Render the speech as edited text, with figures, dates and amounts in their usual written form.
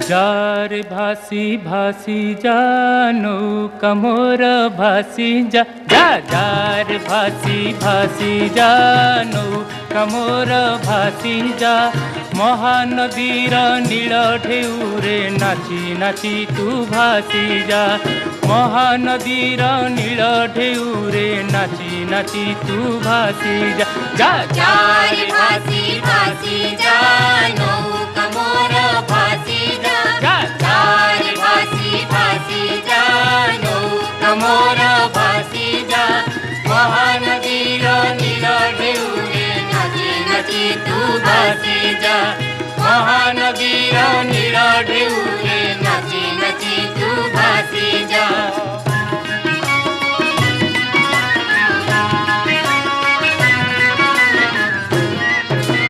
jar भासी भासी जा नौका मोर भासी जा जा जार भासी भासी जा नौका मोर भासी जा महानदीर नील ढेउरे नाची नाची तू भासी जा महानदीर नील ढेउरे नाची नाची तू भासी जा जा जार भासी भासी जा नौका मोर भासी जा जार भासी भासी जा नौका मोर भासी जा महानदीर नील ढेउरे नाची नाची तू भासी जा महानदीर नील ढेउरे